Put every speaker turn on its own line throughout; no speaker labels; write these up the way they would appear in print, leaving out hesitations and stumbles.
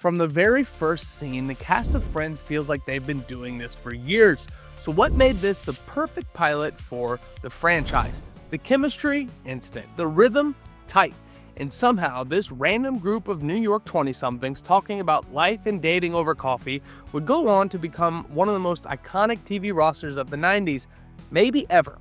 From the very first scene, the cast of Friends feels like they've been doing this for years. So what made this the perfect pilot for the franchise? The chemistry, instant. The rhythm, tight. And somehow, this random group of New York 20-somethings talking about life and dating over coffee would go on to become one of the most iconic TV rosters of the 90s, maybe ever.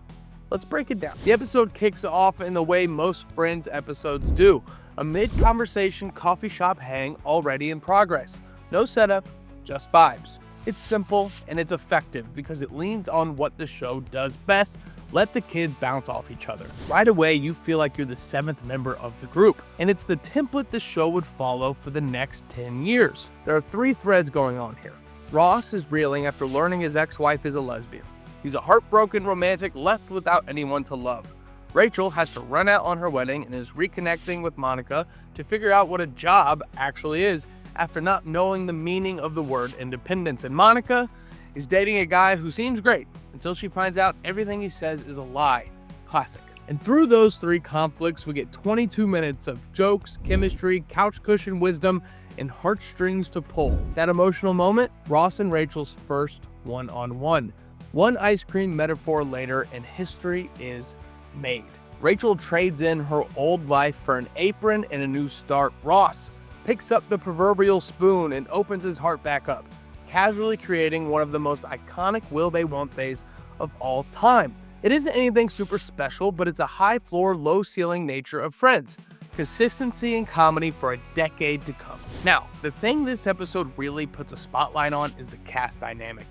Let's break it down. The episode kicks off in the way most Friends episodes do. A mid-conversation coffee shop hang already in progress. No setup, just vibes. It's simple and it's effective because it leans on what the show does best. Let the kids bounce off each other. Right away, you feel like you're the seventh member of the group, and it's the template the show would follow for the next 10 years. There are 3 threads going on here. Ross is reeling after learning his ex-wife is a lesbian. He's a heartbroken romantic left without anyone to love. Rachel has to run out on her wedding and is reconnecting with Monica to figure out what a job actually is after not knowing the meaning of the word independence. And Monica is dating a guy who seems great until she finds out everything he says is a lie. Classic. And through those 3 conflicts, we get 22 minutes of jokes, chemistry, couch cushion wisdom, and heartstrings to pull. That emotional moment, Ross and Rachel's first one-on-one. One ice cream metaphor later, and history is made. Rachel trades in her old life for an apron and a new start. Ross picks up the proverbial spoon and opens his heart back up, casually creating one of the most iconic will they won't theys of all time. It isn't anything super special, but it's a high floor, low ceiling nature of Friends. Consistency and comedy for a decade to come. Now, the thing this episode really puts a spotlight on is the cast dynamic.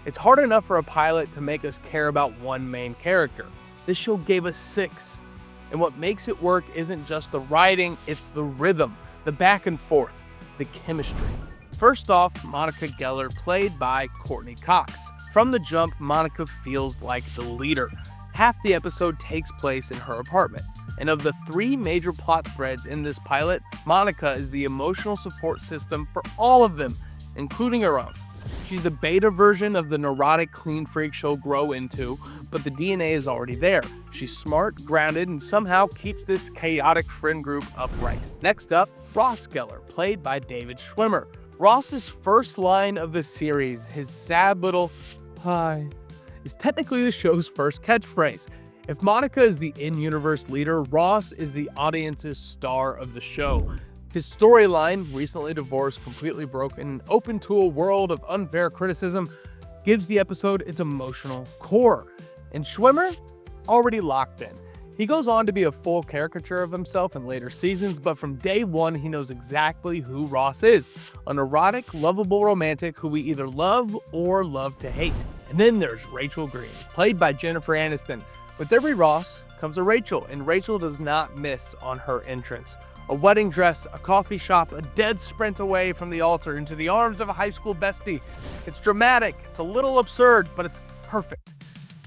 It's hard enough for a pilot to make us care about one main character. This show gave us 6. And what makes it work isn't just the writing, it's the rhythm, the back and forth, the chemistry. First off, Monica Geller, played by Courteney Cox. From the jump, Monica feels like the leader. Half the episode takes place in her apartment. And of the 3 major plot threads in this pilot, Monica is the emotional support system for all of them, including her own. She's the beta version of the neurotic clean freak she'll grow into, but the DNA is already there. She's smart, grounded, and somehow keeps this chaotic friend group upright. Next up, Ross Geller, played by David Schwimmer. Ross's first line of the series, his sad little "hi," is technically the show's first catchphrase. If Monica is the in-universe leader, Ross is the audience's star of the show. His storyline, recently divorced, completely broken, open to a world of unfair criticism, gives the episode its emotional core. And Schwimmer, already locked in. He goes on to be a full caricature of himself in later seasons, but from day one, he knows exactly who Ross is. A neurotic, lovable romantic who we either love or love to hate. And then there's Rachel Green, played by Jennifer Aniston. With every Ross comes a Rachel, and Rachel does not miss on her entrance. A wedding dress, a coffee shop, a dead sprint away from the altar into the arms of a high school bestie. It's dramatic, it's a little absurd, but it's perfect.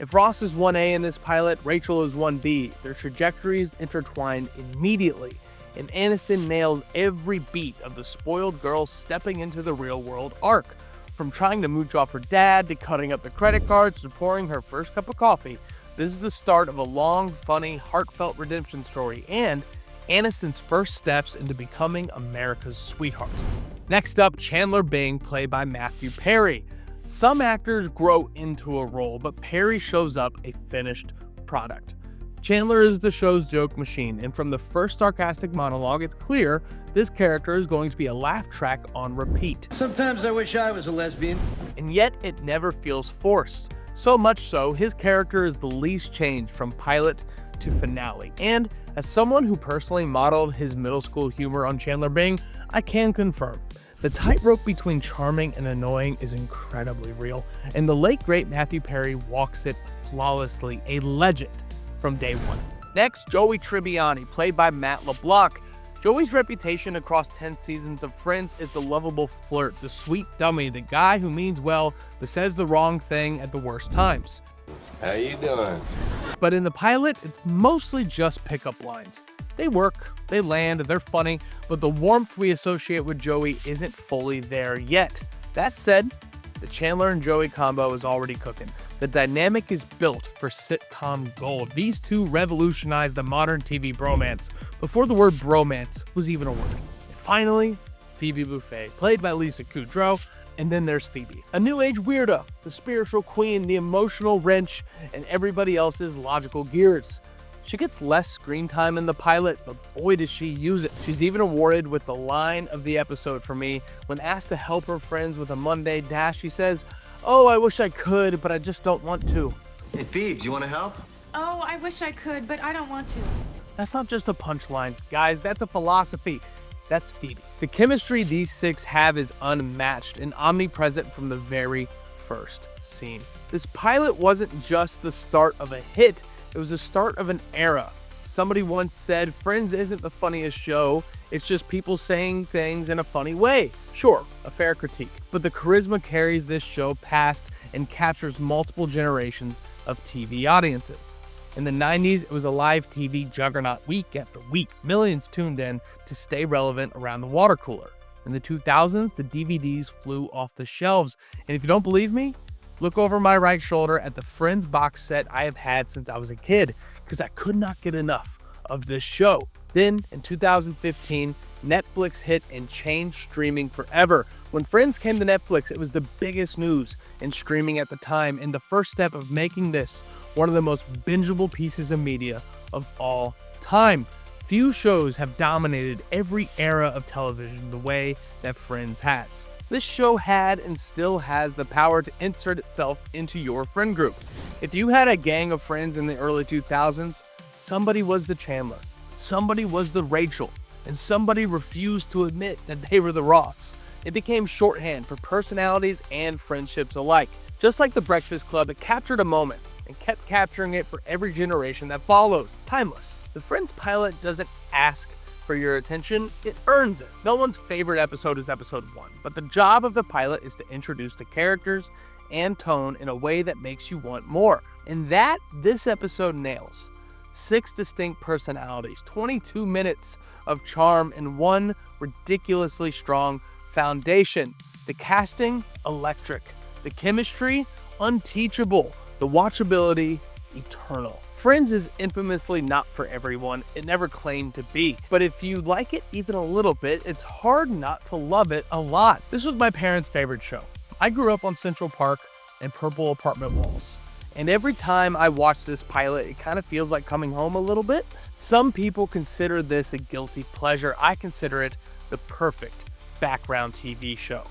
If Ross is 1A in this pilot, Rachel is 1B. Their trajectories intertwine immediately, and Aniston nails every beat of the spoiled girl stepping into the real world arc. From trying to mooch off her dad, to cutting up the credit cards, to pouring her first cup of coffee, this is the start of a long, funny, heartfelt redemption story, and Aniston's first steps into becoming America's sweetheart. Next up, Chandler Bing, played by Matthew Perry. Some actors grow into a role, but Perry shows up a finished product. Chandler is the show's joke machine, and from the first sarcastic monologue, it's clear this character is going to be a laugh track on repeat.
Sometimes I wish I was a lesbian.
And yet, it never feels forced. So much so, his character is the least changed from pilot to finale. And as someone who personally modeled his middle school humor on Chandler Bing, I can confirm. The tightrope between charming and annoying is incredibly real, and the late great Matthew Perry walks it flawlessly, a legend from day one. Next, Joey Tribbiani, played by Matt LeBlanc. Joey's reputation across 10 seasons of Friends is the lovable flirt, the sweet dummy, the guy who means well but says the wrong thing at the worst times.
How you doing?
But in the pilot, it's mostly just pickup lines. They work, they land, they're funny, but the warmth we associate with Joey isn't fully there yet. That said, the Chandler and Joey combo is already cooking. The dynamic is built for sitcom gold. These two revolutionized the modern TV bromance before the word bromance was even a word. And finally, Phoebe Buffet, played by Lisa Kudrow, and then there's Phoebe, a new age weirdo, the spiritual queen, the emotional wrench, and everybody else's logical gears. She gets less screen time in the pilot, but boy does she use it. She's even awarded with the line of the episode for me. When asked to help her friends with a Monday dash, she says, "Oh, I wish I could, but I just don't want to."
Hey, Phoebe, you want to help?
Oh, I wish I could, but I don't want to.
That's not just a punchline, guys, that's a philosophy. That's Phoebe. The chemistry these six have is unmatched and omnipresent from the very first scene. This pilot wasn't just the start of a hit, it was the start of an era. Somebody once said, Friends isn't the funniest show, it's just people saying things in a funny way. Sure, a fair critique, but the charisma carries this show past and captures multiple generations of TV audiences. In the 90s, it was a live TV juggernaut week after week. Millions tuned in to stay relevant around the water cooler. In the 2000s, the DVDs flew off the shelves. And if you don't believe me, look over my right shoulder at the Friends box set I have had since I was a kid, because I could not get enough of this show. Then, in 2015, Netflix hit and changed streaming forever. When Friends came to Netflix, it was the biggest news in streaming at the time, and the first step of making this one of the most bingeable pieces of media of all time. Few shows have dominated every era of television the way that Friends has. This show had and still has the power to insert itself into your friend group. If you had a gang of friends in the early 2000s, somebody was the Chandler, somebody was the Rachel, and somebody refused to admit that they were the Ross. It became shorthand for personalities and friendships alike. Just like The Breakfast Club, it captured a moment and kept capturing it for every generation that follows. Timeless. The Friends pilot doesn't ask for your attention, it earns it. No one's favorite episode is episode 1, but the job of the pilot is to introduce the characters and tone in a way that makes you want more. And that this episode nails. 6 distinct personalities, 22 minutes of charm, and one ridiculously strong foundation. The casting, electric. The chemistry, unteachable. The watchability, eternal. Friends is infamously not for everyone. It never claimed to be. But if you like it even a little bit, it's hard not to love it a lot. This was my parents' favorite show. I grew up on Central Park and purple apartment walls. And every time I watch this pilot, it kind of feels like coming home a little bit. Some people consider this a guilty pleasure. I consider it the perfect background TV show.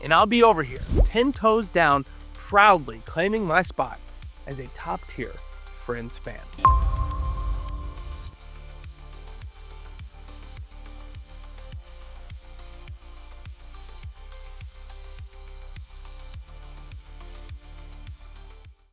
And I'll be over here, 10 toes down, proudly claiming my spot as a top-tier Friends fan.